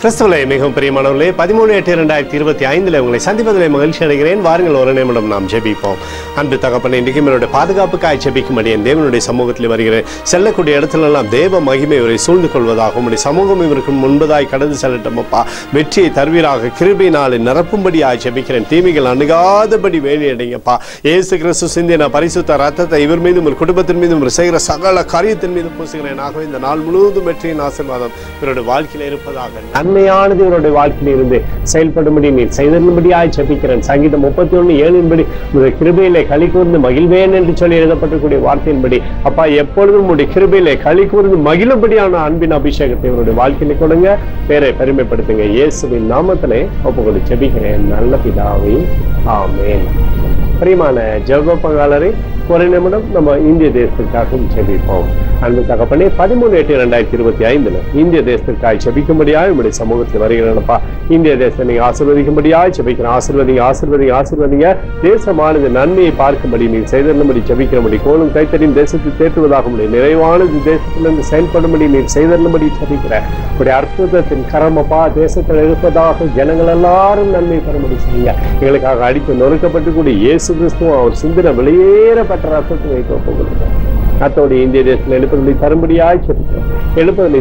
கிறிஸ்துவிலே மிகவும் பிரியமானவர்களே, 13/8/2025 உங்களை சந்திப்பதிலே மகிழ்ச்சி அடைகிறேன். வாருங்கள், ஒரு நிமிடம் நாம் ஜெபிப்போம். அன்பு தகப்பனே, இன்றைக்கும் என்னுடைய பாதுகாப்புக்காய் ஜெபிக்கும்படி என் தேவனுடைய சமூகத்தில் வருகிறேன். செல்லக்கூடிய இடத்துலெல்லாம் தேவ மகிமை இவரை சூழ்ந்து கொள்வதாக உங்களுடைய சமூகம் இவருக்கு முன்பதாய் கடந்து செல்லட்டும் அப்பா. வெற்றியை தருவீராக, கிருபையினாலே நிரப்பும்படியாய் ஜெபிக்கிறேன். தீமைகள் அணுகாதபடி வேலையடைங்கப்பா. இயேசு கிறிஸ்து சிந்தின பரிசுத்த ரத்தத்தை இவர் மீதும் ஒரு குடும்பத்தின் மீதும் ஒரு செய்கிற சகல காரியத்தின் மீதும் பூசுகிறேன். ஆகவே இந்த நாள் முழுவதும் வெற்றியின் ஆசீர்வாதம் இவருடைய வாழ்க்கையில் இருப்பதாக, நன்மையானது இவருடைய வாழ்க்கையில் இருந்து செயல்படும்படி நீர் செய்தபடியாய் ஜெபிக்கிறேன். சங்கீதம் 31:7 உடைய கிருபையிலே களி கூர்ந்து மகிழ்வேன் என்று சொல்லி எழுதப்பட்டிருக்கூடிய வார்த்தையின்படி அப்பா, எப்பொழுதும் உடைய கிருபையிலே களி கூர்ந்து மகிழும்படியான அன்பின் அபிஷேகத்தை இவருடைய வாழ்க்கையில கொடுங்க. பேரை பெருமைப்படுத்துங்க. இயேசுவின் நாமத்திலே ஒப்புக்கொண்டு ஜெபிக்கிறேன் நல்ல பிதாவே, ஆமென். பிரியமான ஜெப பங்காளரை, ஒரு நிமிடம் நம்ம இந்திய தேசத்திற்காகவும் ஜெபிப்போம். அன்பு தகப்பனே, 13/8/2025 இந்திய தேசத்திற்காக ஜெபிக்கும்படியாய் உங்களுடைய சமூகத்தில் வருகிறேன்ப்பா. இந்திய தேசத்தை நீங்க ஆசீர்வதிக்கும்படியாய் ஜெபிக்கிறேன். ஆசீர்வதிங்க. தேசமானது நன்மையை பார்க்கும்படி நீ செய்தபடி ஜெபிக்கிறபடி, கோலும் கைத்தறியும் தேசத்தை தேற்றுவதாக முடியும். நிறைவானது தேசத்திலிருந்து செயல்படும்படி நீ செய்தபடி ஜெபிக்கிறேன். உடைய அற்புதத்தின் கரமப்பா தேசத்தில் இருப்பதாக ஜனங்கள் எல்லாரும் நன்மை பெறும்படி செய்யுங்க. எங்களுக்காக அடித்து நொறுக்கப்பட்டு கூடிய இயேசு கிறிஸ்துவும் அவர் சிந்தின வெளியேறப்பட்ட ரத்தத்தை வைத்து ஒப்புக்கொள்கிறேன். அத்தோடு இந்திய தேசத்தில் எழுப்பதில்லை தரும்படியாய் சொல்கிறோம். எழுப்பதில்லை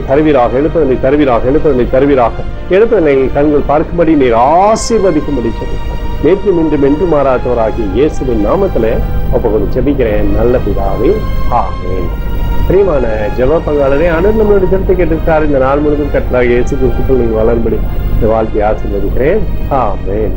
எழுப்பதில்லை கண்கள் பார்க்கும்படி நீர் ஆசீர்வதிக்கும்படி சொல்கிறோம். நேற்றும் இன்றும் என்று மாறாதவராகி இயேசுவின் நாமத்திலே ஒப்புக்கொண்டு ஜெபிக்கிறேன் நல்ல பிதாவே, ஆமென். பிரியமான ஜெப பங்காளரே, அனைத்து நம்மளுடைய ஜெபத்தை கேட்டிருக்காரு. இந்த நாள் முழுவதும் கர்த்தராகிய இயேசு கிறிஸ்துவுக்குள் நீங்கள் வளரும்படி இந்த வாழ்க்கையை ஆசீர்வதிக்கிறேன். ஆமென்.